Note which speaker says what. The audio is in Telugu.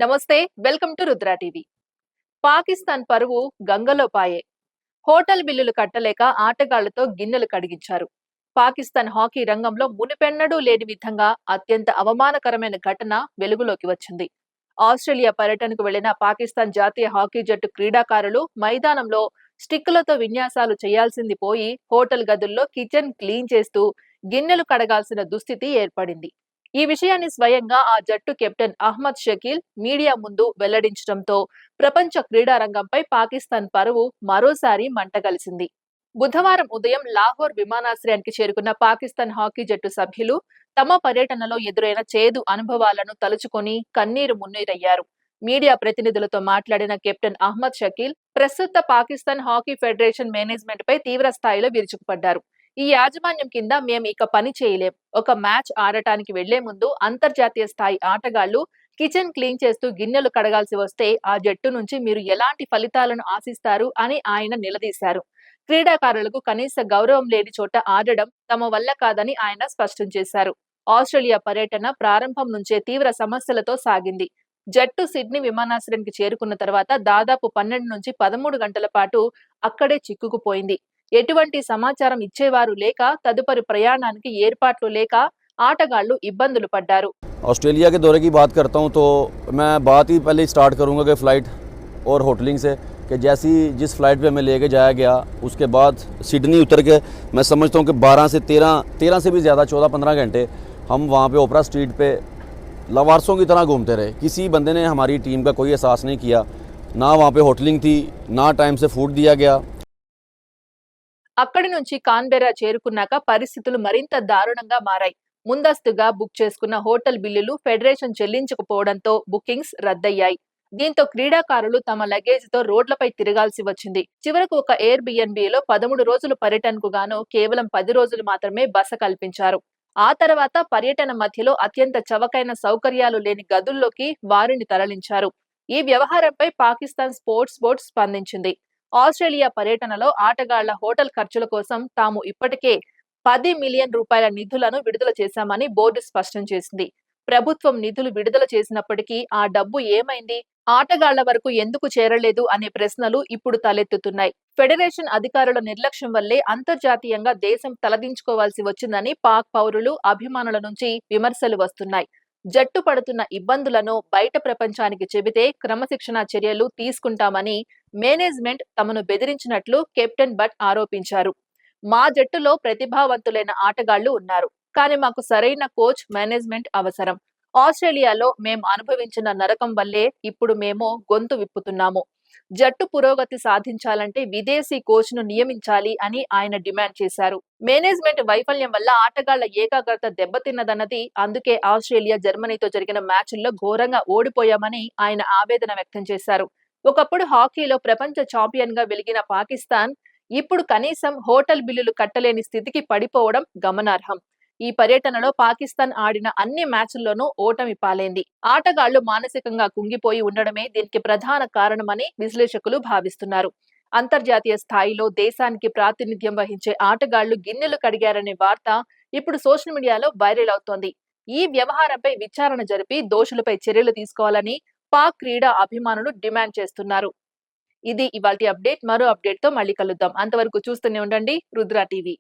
Speaker 1: నమస్తే, welcome to Rudra TV. Pakistan పరువు గంగలో పాయే. హోటల్ బిల్లులు కట్టలేక ఆటగాళ్లతో గిన్నెలు కడిగించారు. పాకిస్తాన్ హాకీ రంగంలో మునుపెన్నడూ లేని విధంగా అత్యంత అవమానకరమైన ఘటన వెలుగులోకి వచ్చింది. ఆస్ట్రేలియా పర్యటనకు వెళ్లిన పాకిస్తాన్ జాతీయ హాకీ జట్టు క్రీడాకారులు మైదానంలో స్టిక్కులతో విన్యాసాలు చేయాల్సింది పోయి హోటల్ గదుల్లో కిచెన్ క్లీన్ చేస్తూ గిన్నెలు కడగాల్సిన దుస్థితి ఏర్పడింది. ఈ విషయాన్ని స్వయంగా ఆ జట్టు కెప్టెన్ అహ్మద్ షకీల్ మీడియా ముందు వెల్లడించడంతో ప్రపంచ క్రీడా రంగంపై పాకిస్తాన్ పరువు మరోసారి మంటగలిసింది. బుధవారం ఉదయం లాహోర్ విమానాశ్రయానికి చేరుకున్న పాకిస్తాన్ హాకీ జట్టు సభ్యులు తమ పర్యటనలో ఎదురైన చేదు అనుభవాలను తలుచుకొని కన్నీరు మున్నీరయ్యారు. మీడియా ప్రతినిధులతో మాట్లాడిన కెప్టెన్ అహ్మద్ షకీల్ ప్రస్తుత పాకిస్తాన్ హాకీ ఫెడరేషన్ మేనేజ్మెంట్ పై తీవ్ర స్థాయిలో విరుచుకుపడ్డారు. ఈ యాజమాన్యం కింద మేము ఇక పని చేయలేం. ఒక మ్యాచ్ ఆడటానికి వెళ్లే ముందు అంతర్జాతీయ స్థాయి ఆటగాళ్లు కిచెన్ క్లీన్ చేస్తూ గిన్నెలు కడగాల్సి వస్తే ఆ జట్టు నుంచి మీరు ఎలాంటి ఫలితాలను ఆశిస్తారు అని ఆయన నిలదీశారు. క్రీడాకారులకు కనీస గౌరవం లేని చోట ఆడడం తమ వల్ల కాదని ఆయన స్పష్టం చేశారు. ఆస్ట్రేలియా పర్యటన ప్రారంభం నుంచే తీవ్ర సమస్యలతో సాగింది. జట్టు సిడ్నీ విమానాశ్రయానికి చేరుకున్న తర్వాత దాదాపు 12 నుంచి 13 గంటల పాటు అక్కడే చిక్కుకుపోయింది. ఎటువంటి సమాచారం ఇచ్చేవారు లేక తదుపరి ప్రయాణానికి ఏర్పాట్లు లేక ఆటగాళ్లు ఇబ్బందులు పడ్డారు.
Speaker 2: ऑस्ट्रेलिया के दौरे की बात करता हूँ तो मैं बात ही पहले स्टार्ट करूँगा कि फ़्लाइट और होटलिंग से कि जैसी जिस फ़्लाइट पे हमें लेके जाया गया उसके बाद सिडनी उतर के मैं समझता हूँ कि 12 से 13 से भी ज़्यादा 14-15 घंटे हम वहाँ पे ओपरा स्ट्रीट पे लवारसों की तरह घूमते रहे। किसी बंदे ने हमारी टीम का कोई एहसास नहीं किया, ना वहाँ पे होटलिंग थी, ना टाइम से फूड दिया गया।
Speaker 1: అక్కడి నుంచి కాన్బెర్రా చేరుకున్నాక పరిస్థితులు మరింత దారుణంగా మారాయి. ముందస్తుగా బుక్ చేసుకున్న హోటల్ బిల్లులు ఫెడరేషన్ చెల్లించకపోవడంతో బుకింగ్స్ రద్దయ్యాయి. దీంతో క్రీడాకారులు తమ లగేజ్ తో రోడ్లపై తిరగాల్సి వచ్చింది. చివరకు ఒక ఎయిర్ బిఎన్బిలో 13 రోజుల పర్యటనకు గాను కేవలం 10 రోజులు మాత్రమే బస కల్పించారు. ఆ తర్వాత పర్యటన మధ్యలో అత్యంత చవకైన సౌకర్యాలు లేని గదుల్లోకి వారిని తరలించారు. ఈ వ్యవహారంపై పాకిస్తాన్ స్పోర్ట్స్ బోర్డు స్పందించింది. ఆస్ట్రేలియా పర్యటనలో ఆటగాళ్ల హోటల్ ఖర్చుల కోసం తాము ఇప్పటికే 10 మిలియన్ రూపాయల నిధులను విడుదల చేశామని బోర్డు స్పష్టం చేసింది. ప్రభుత్వం నిధులు విడుదల చేసినప్పటికీ ఆ డబ్బు ఏమైంది, ఆటగాళ్ల వరకు ఎందుకు చేరలేదు అనే ప్రశ్నలు ఇప్పుడు తలెత్తుతున్నాయి. ఫెడరేషన్ అధికారుల నిర్లక్ష్యం వల్లే అంతర్జాతీయంగా దేశం తలదించుకోవాల్సి వచ్చిందని పాక్ పౌరులు, అభిమానుల నుంచి విమర్శలు వస్తున్నాయి. జట్టు పడుతున్న ఇబ్బందులను బయట ప్రపంచానికి చెబితే క్రమశిక్షణా చర్యలు తీసుకుంటామని మేనేజ్మెంట్ తమను బెదిరించినట్లు కెప్టెన్ భట్ ఆరోపించారు. మా జట్టులో ప్రతిభావంతులైన ఆటగాళ్లు ఉన్నారు, కానీ మాకు సరైన కోచ్, మేనేజ్మెంట్ అవసరం. ఆస్ట్రేలియాలో మేము అనుభవించిన నరకం వల్లే ఇప్పుడు మేము గొంతు విప్పుతున్నాము. జట్టు పురోగతి సాధించాలంటే విదేశీ కోచ్ ను నియమించాలి అని ఆయన డిమాండ్ చేశారు. మేనేజ్మెంట్ వైఫల్యం వల్ల ఆటగాళ్ల ఏకాగ్రత దెబ్బతిన్నదన్నది. అందుకే ఆస్ట్రేలియా, జర్మనీతో జరిగిన మ్యాచ్ల్లో ఘోరంగా ఓడిపోయామని ఆయన ఆవేదన వ్యక్తం చేశారు. ఒకప్పుడు హాకీలో ప్రపంచ ఛాంపియన్ గా వెలిగిన పాకిస్తాన్ ఇప్పుడు కనీసం హోటల్ బిల్లులు కట్టలేని స్థితికి పడిపోవడం గమనార్హం. ఈ పర్యటనలో పాకిస్తాన్ ఆడిన అన్ని మ్యాచ్ల్లోనూ ఓటమి పాలైంది. ఆటగాళ్లు మానసికంగా కుంగిపోయి ఉండడమే దీనికి ప్రధాన కారణమని విశ్లేషకులు భావిస్తున్నారు. అంతర్జాతీయ స్థాయిలో దేశానికి ప్రాతినిధ్యం వహించే ఆటగాళ్లు గిన్నెలు కడిగారనే వార్త ఇప్పుడు సోషల్ మీడియాలో వైరల్ అవుతోంది. ఈ వ్యవహారంపై విచారణ జరిపి దోషులపై చర్యలు తీసుకోవాలని పాక్ క్రీడా అభిమానులు డిమాండ్ చేస్తున్నారు. ఇది ఇవాల్టి అప్డేట్. మరో అప్డేట్ తో మళ్ళీ కలుద్దాం. అంతవరకు చూస్తూనే ఉండండి రుద్రా టీవీ.